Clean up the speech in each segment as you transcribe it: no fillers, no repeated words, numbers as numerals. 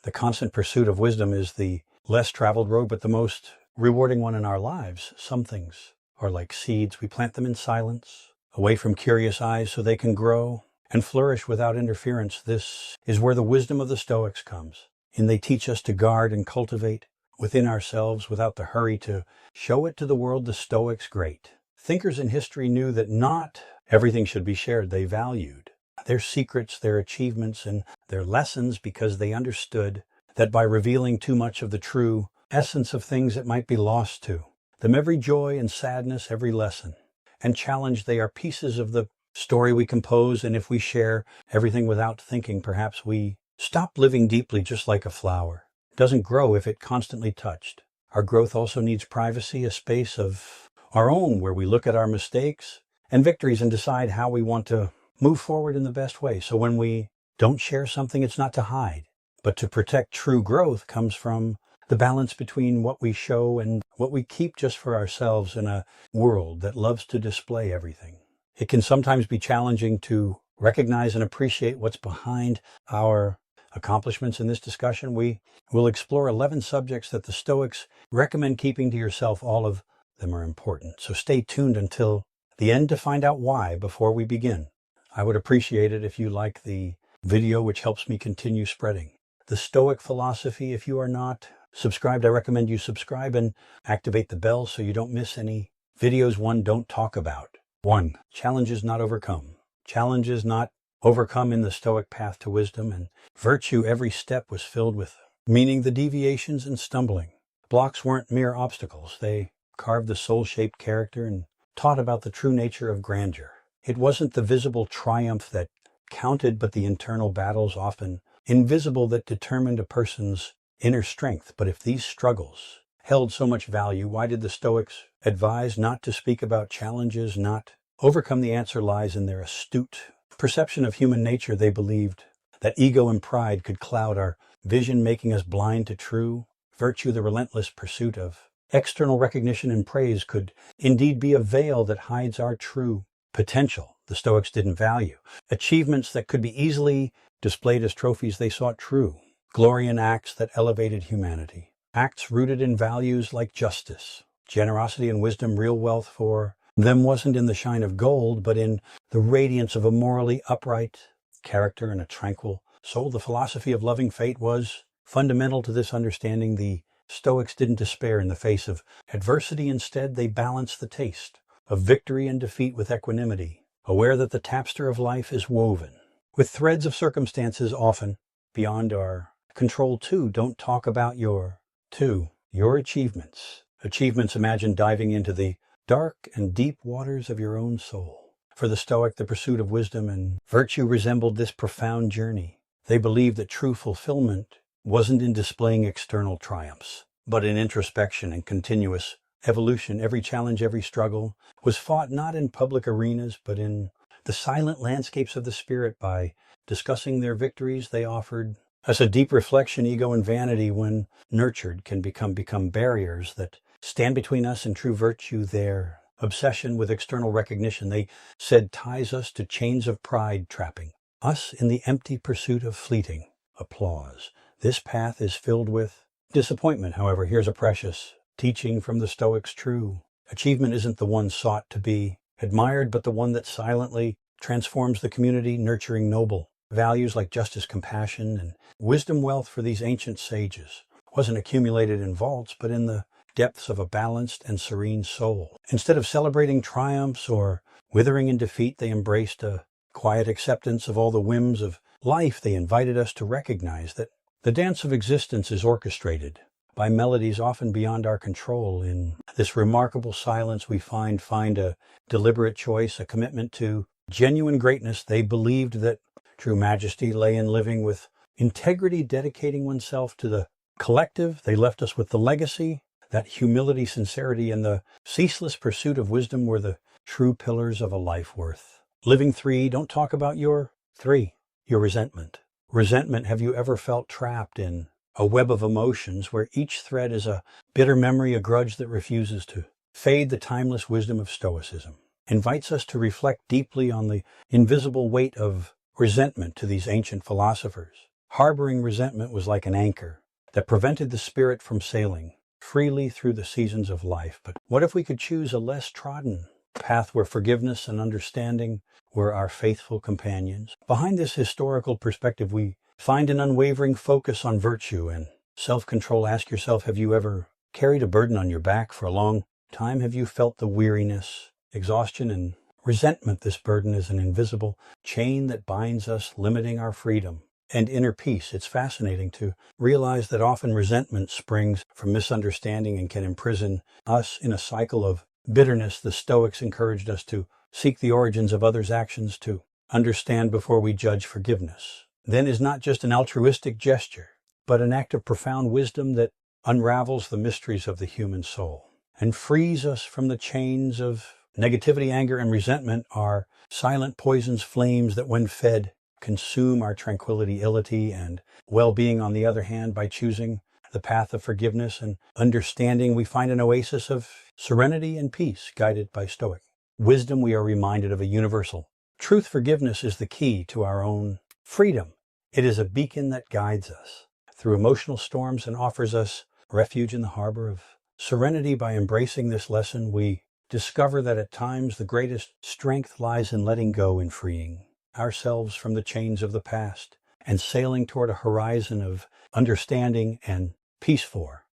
The constant pursuit of wisdom is the less traveled road, but the most rewarding one in our lives. Some things are like seeds. We plant them in silence, away from curious eyes so they can grow and flourish without interference. This is where the wisdom of the Stoics comes. And they teach us to guard and cultivate within ourselves without the hurry to show it to the world. The Stoics great. Thinkers in history knew that not everything should be shared. They valued their secrets, their achievements, and their lessons because they understood that by revealing too much of the true essence of things, it might be lost to them. Every joy and sadness, every lesson and challenge, they are pieces of the story we compose. And if we share everything without thinking, perhaps we stop living deeply. Just like a flower doesn't grow if it constantly touched. Our growth also needs privacy, a space of our own where we look at our mistakes and victories and decide how we want to move forward in the best way. So when we don't share something, it's not to hide, but to protect. True growth comes from the balance between what we show and what we keep just for ourselves in a world that loves to display everything. It can sometimes be challenging to recognize and appreciate what's behind our accomplishments. In this discussion, we will explore 11 subjects that the Stoics recommend keeping to yourself. All of them are important. So stay tuned until the end to find out why. Before we begin, I would appreciate it if you like the video, which helps me continue spreading the Stoic philosophy. If you are not subscribed, I recommend you subscribe and activate the bell so you don't miss any videos. 1. Don't talk about. 1. Challenges not overcome. Challenges not overcome in the Stoic path to wisdom and virtue. Every step was filled with meaning. The deviations and stumbling blocks weren't mere obstacles. They carved the soul-shaped character and taught about the true nature of grandeur. It wasn't the visible triumph that counted, but the internal battles, often invisible, that determined a person's inner strength. But if these struggles held so much value, why did the Stoics advise not to speak about challenges, not overcome? The answer lies in their astute perception of human nature. They believed that ego and pride could cloud our vision, making us blind to true virtue. The relentless pursuit of external recognition and praise could indeed be a veil that hides our true potential. The Stoics didn't value achievements that could be easily displayed as trophies. They sought true glory in acts that elevated humanity, acts rooted in values like justice, generosity, and wisdom. Real wealth for them wasn't in the shine of gold, but in the radiance of a morally upright character and a tranquil soul. The philosophy of loving fate was fundamental to this understanding. The Stoics didn't despair in the face of adversity. Instead, they balanced the taste of victory and defeat with equanimity, aware that the tapestry of life is woven with threads of circumstances often beyond our control. 2. Don't talk about your achievements. Imagine diving into the dark and deep waters of your own soul. For the Stoic, the pursuit of wisdom and virtue resembled this profound journey. They believed that true fulfillment wasn't in displaying external triumphs, but in introspection and continuous evolution. Every challenge, every struggle was fought not in public arenas, but in the silent landscapes of the spirit. By discussing their victories, they offered us a deep reflection. Ego and vanity, when nurtured, can become barriers that stand between us and true virtue. Their obsession with external recognition, they said, ties us to chains of pride, trapping us in the empty pursuit of fleeting applause. This path is filled with disappointment. However, here's a precious teaching from the Stoics. True achievement isn't the one sought to be admired, but the one that silently transforms the community, nurturing noble values like justice, compassion, and wisdom. Wealth for these ancient sages wasn't accumulated in vaults, but in the depths of a balanced and serene soul. Instead of celebrating triumphs or withering in defeat, they embraced a quiet acceptance of all the whims of life. They invited us to recognize that the dance of existence is orchestrated by melodies often beyond our control. In this remarkable silence, we find a deliberate choice, a commitment to genuine greatness. They believed that true majesty lay in living with integrity, dedicating oneself to the collective. They left us with the legacy that humility, sincerity, and the ceaseless pursuit of wisdom were the true pillars of a life worth living. 3. Don't talk about your resentment. Resentment. Have you ever felt trapped in a web of emotions where each thread is a bitter memory, a grudge that refuses to fade? The timeless wisdom of Stoicism invites us to reflect deeply on the invisible weight of resentment. To these ancient philosophers, Harboring resentment was like an anchor that prevented the spirit from sailing freely through the seasons of life. But what if we could choose a less trodden path where forgiveness and understanding were our faithful companions? Behind this historical perspective, we find an unwavering focus on virtue and self-control. Ask yourself, have you ever carried a burden on your back for a long time? Have you felt the weariness, exhaustion, and resentment? This burden is an invisible chain that binds us, limiting our freedom and inner peace. It's fascinating to realize that often resentment springs from misunderstanding and can imprison us in a cycle of bitterness. The Stoics encouraged us to seek the origins of others' actions, to understand before we judge. Forgiveness then is not just an altruistic gesture, but an act of profound wisdom that unravels the mysteries of the human soul and frees us from the chains of negativity. Anger and resentment are silent poisons, flames that when fed consume our tranquility and well-being. On the other hand, by choosing the path of forgiveness and understanding, we find an oasis of serenity and peace. Guided by Stoic wisdom, we are reminded of a universal truth. Forgiveness is the key to our own freedom. It is a beacon that guides us through emotional storms and offers us refuge in the harbor of serenity. By embracing this lesson, we discover that at times the greatest strength lies in letting go and freeing ourselves from the chains of the past and sailing toward a horizon of understanding and peace. 4.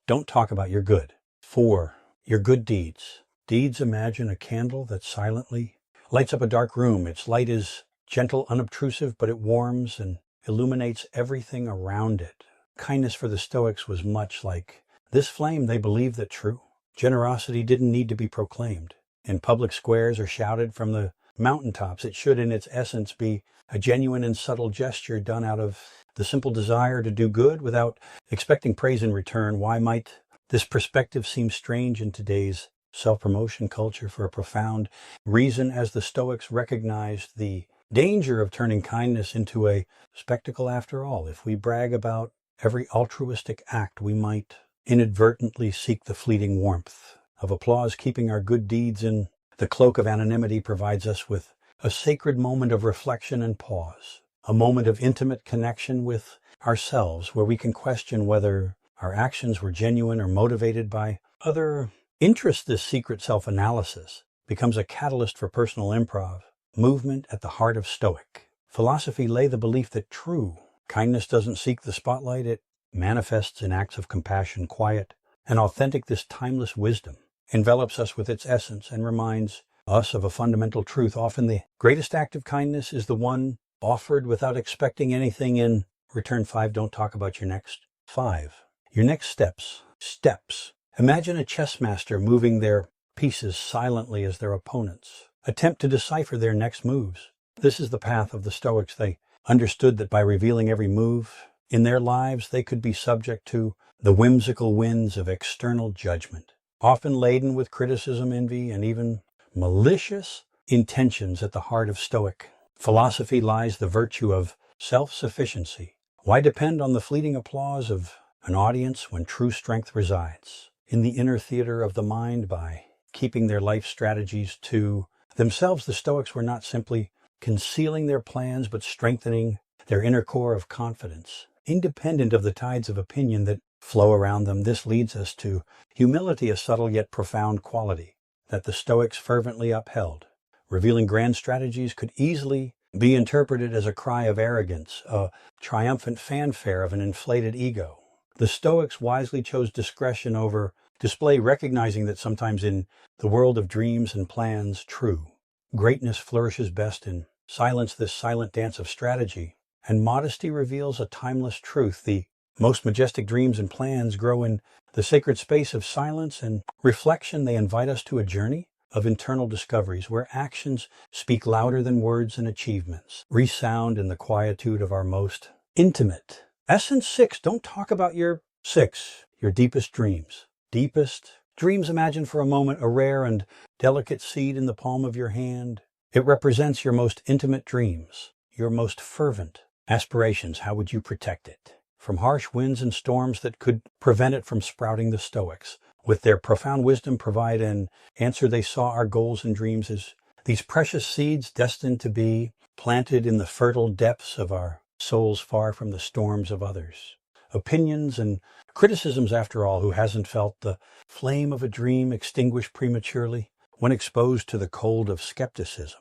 Don't talk about your good. 4. Your good deeds. Deeds. Imagine a candle that silently lights up a dark room. Its light is gentle, unobtrusive, but it warms and illuminates everything around it. Kindness for the Stoics was much like this flame. They believed that true generosity didn't need to be proclaimed in public squares or shouted from the mountaintops. It should, in its essence, be a genuine and subtle gesture done out of the simple desire to do good without expecting praise in return. Why might this perspective seem strange in today's self-promotion culture? For a profound reason, as the Stoics recognized the danger of turning kindness into a spectacle. After all, if we brag about every altruistic act, we might inadvertently seek the fleeting warmth of applause. Keeping our good deeds in the cloak of anonymity provides us with a sacred moment of reflection and pause, a moment of intimate connection with ourselves where we can question whether our actions were genuine or motivated by other interests. This secret self-analysis becomes a catalyst for personal improv movement. At the heart of Stoic philosophy lay the belief that true kindness doesn't seek the spotlight. It manifests in acts of compassion, quiet and authentic. This timeless wisdom envelops us with its essence and reminds us of a fundamental truth. Often the greatest act of kindness is the one offered without expecting anything in return. 5. Don't talk about your next. 5. Your next steps. Imagine a chess master moving their pieces silently as their opponents attempt to decipher their next moves. This is the path of the Stoics. They understood that by revealing every move in their lives, they could be subject to the whimsical winds of external judgment, often laden with criticism, envy, and even malicious intentions. At the heart of Stoic philosophy lies the virtue of self-sufficiency. Why depend on the fleeting applause of an audience when true strength resides in the inner theater of the mind? By keeping their life strategies to themselves, the Stoics were not simply concealing their plans, but strengthening their inner core of confidence, independent of the tides of opinion that flow around them. This leads us to humility, a subtle yet profound quality that the Stoics fervently upheld. Revealing grand strategies could easily be interpreted as a cry of arrogance, a triumphant fanfare of an inflated ego. The Stoics wisely chose discretion over display, recognizing that sometimes in the world of dreams and plans, true greatness flourishes best in silence. This silent dance of strategy and modesty reveals a timeless truth. The most majestic dreams and plans grow in the sacred space of silence and reflection. They invite us to a journey of internal discoveries where actions speak louder than words and achievements resound in the quietude of our most intimate essence. 6. Don't talk about your deepest dreams. Imagine for a moment a rare and delicate seed in the palm of your hand. It represents your most intimate dreams, your most fervent aspirations. How would you protect it from harsh winds and storms that could prevent it from sprouting? The Stoics, with their profound wisdom, provide an answer. They saw our goals and dreams as these precious seeds destined to be planted in the fertile depths of our souls far from the storms of others. Opinions and criticisms, after all, who hasn't felt the flame of a dream extinguished prematurely when exposed to the cold of skepticism,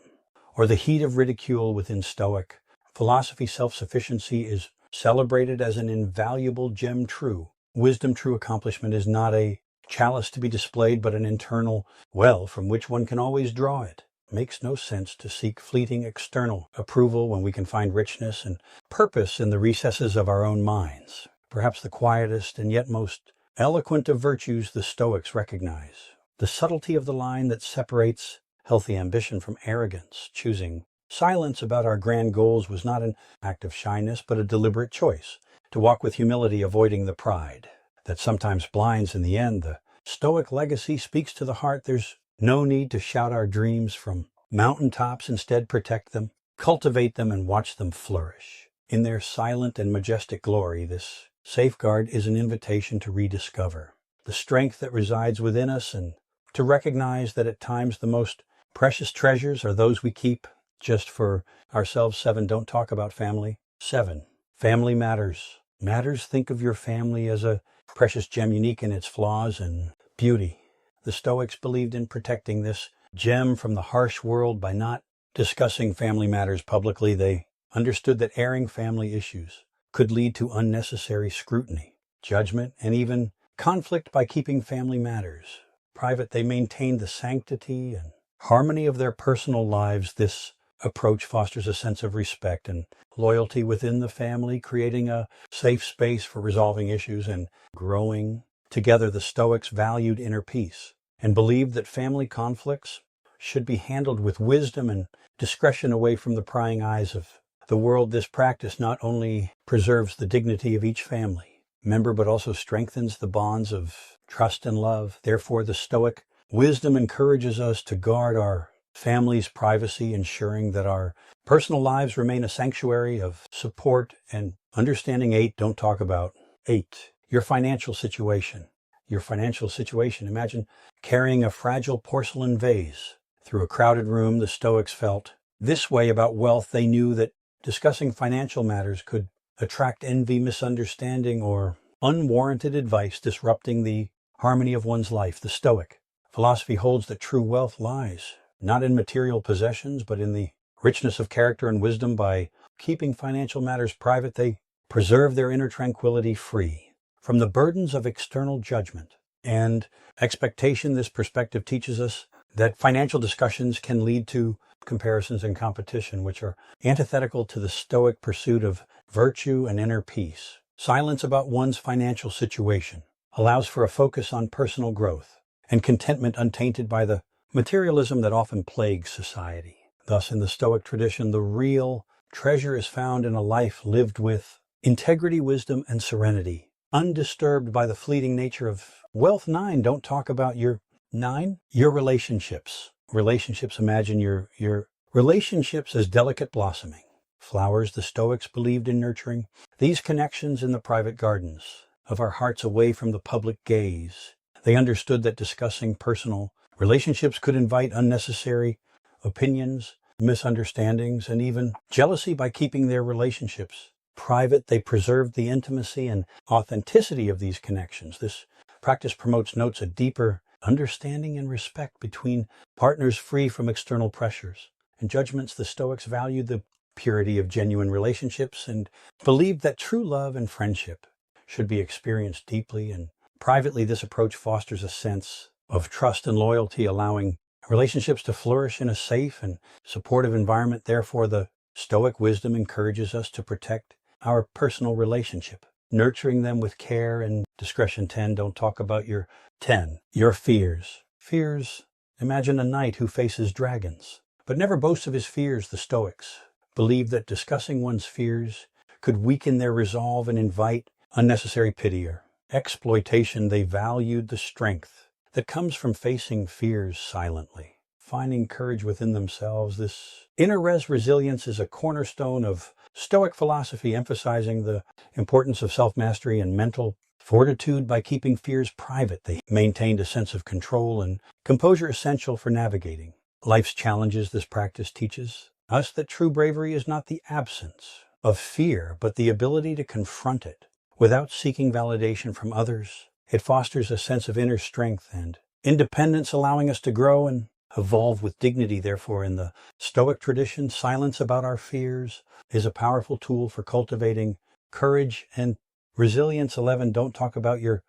or the heat of ridicule within Stoic philosophy? Self-sufficiency is celebrated as an invaluable gem. True wisdom, true accomplishment is not a chalice to be displayed, but an internal well from which one can always draw it. It makes no sense to seek fleeting external approval when we can find richness and purpose in the recesses of our own minds. Perhaps the quietest and yet most eloquent of virtues the Stoics recognize the subtlety of the line that separates healthy ambition from arrogance. Choosing silence about our grand goals was not an act of shyness, but a deliberate choice to walk with humility, avoiding the pride that sometimes blinds. In the end, the Stoic legacy speaks to the heart. There's no need to shout our dreams from mountaintops. Instead, protect them, cultivate them, and watch them flourish. In their silent and majestic glory, this safeguard is an invitation to rediscover the strength that resides within us and to recognize that at times the most precious treasures are those we keep just for ourselves. 7. Don't talk about family. 7. Family matters. Matters. Think of your family as a precious gem, unique in its flaws and beauty. The Stoics believed in protecting this gem from the harsh world by not discussing family matters publicly. They understood that airing family issues could lead to unnecessary scrutiny, judgment, and even conflict. By keeping family matters private, they maintained the sanctity and harmony of their personal lives. This approach fosters a sense of respect and loyalty within the family, creating a safe space for resolving issues and growing together. The Stoics valued inner peace and believed that family conflicts should be handled with wisdom and discretion, away from the prying eyes of the world. This practice not only preserves the dignity of each family member, but also strengthens the bonds of trust and love. Therefore, the Stoic wisdom encourages us to guard our family's privacy, ensuring that our personal lives remain a sanctuary of support and understanding. 8. Don't talk about 8. Your financial situation. Your financial situation. Imagine carrying a fragile porcelain vase through a crowded room. The Stoics felt this way about wealth. They knew that discussing financial matters could attract envy, misunderstanding, or unwarranted advice, disrupting the harmony of one's life. The Stoic philosophy holds that true wealth lies not in material possessions, but in the richness of character and wisdom. By keeping financial matters private, they preserve their inner tranquility, free from the burdens of external judgment and expectation. This perspective teaches us that financial discussions can lead to comparisons and competition, which are antithetical to the Stoic pursuit of virtue and inner peace. Silence about one's financial situation allows for a focus on personal growth and contentment, untainted by the materialism that often plagues society. Thus, in the Stoic tradition, the real treasure is found in a life lived with integrity, wisdom, and serenity, undisturbed by the fleeting nature of wealth. 9. Don't talk about your 9. Your relationships. Relationships. Imagine your relationships as delicate blossoming flowers. The Stoics believed in nurturing these connections in the private gardens of our hearts, away from the public gaze. They understood that discussing personal relationships could invite unnecessary opinions, misunderstandings, and even jealousy. By keeping their relationships private, they preserved the intimacy and authenticity of these connections. This practice notes a deeper understanding and respect between partners, free from external pressures and judgments. The Stoics valued the purity of genuine relationships and believed that true love and friendship should be experienced deeply and privately. This approach fosters a sense of trust and loyalty, allowing relationships to flourish in a safe and supportive environment. Therefore, the Stoic wisdom encourages us to protect our personal relationship, nurturing them with care and discretion. 10. Don't talk about your 10. Your fears. Fears. Imagine a knight who faces dragons, but never boasts of his fears. The Stoics believed that discussing one's fears could weaken their resolve and invite unnecessary pity or exploitation. They valued the strength that comes from facing fears silently, finding courage within themselves. This inner resilience is a cornerstone of Stoic philosophy, emphasizing the importance of self-mastery and mental fortitude. By keeping fears private, they maintained a sense of control and composure, essential for navigating life's challenges. This practice teaches us that true bravery is not the absence of fear, but the ability to confront it without seeking validation from others. It fosters a sense of inner strength and independence, allowing us to grow and evolve with dignity. Therefore, in the Stoic tradition, silence about our fears is a powerful tool for cultivating courage and resilience. 11. Don't talk about your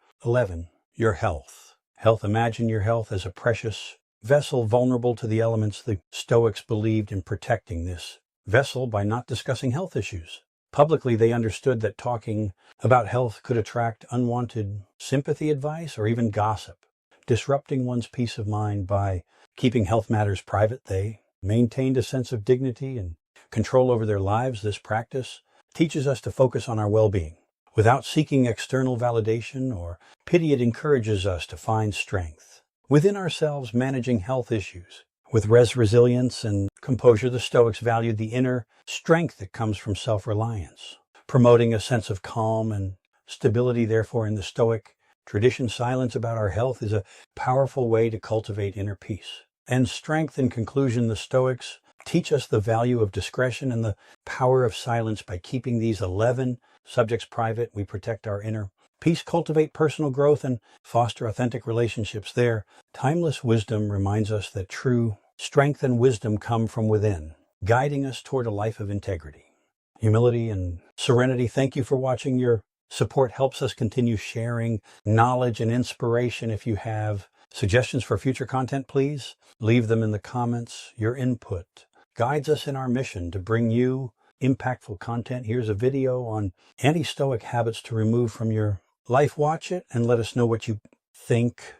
health. Imagine your health as a precious vessel vulnerable to the elements. The Stoics believed in protecting this vessel by not discussing health issues publicly. They understood that talking about health could attract unwanted sympathy, advice, or even gossip, disrupting one's peace of mind. By keeping health matters private, they maintained a sense of dignity and control over their lives. This practice teaches us to focus on our well-being without seeking external validation or pity. It encourages us to find strength within ourselves, managing health issues with resilience and composure. The Stoics valued the inner strength that comes from self-reliance, promoting a sense of calm and stability. Therefore, in the Stoic tradition, silence about our health is a powerful way to cultivate inner peace and strength. In conclusion, the Stoics teach us the value of discretion and the power of silence. By keeping these 11 subjects private, we protect our inner peace, cultivate personal growth, and foster authentic relationships. Their timeless wisdom reminds us that true strength and wisdom come from within, guiding us toward a life of integrity, humility, and serenity. Thank you for watching. Your support helps us continue sharing knowledge and inspiration. If you have suggestions for future content, please leave them in the comments. Your input guides us in our mission to bring you impactful content. Here's a video on anti-Stoic habits to remove from your life. Watch it and let us know what you think.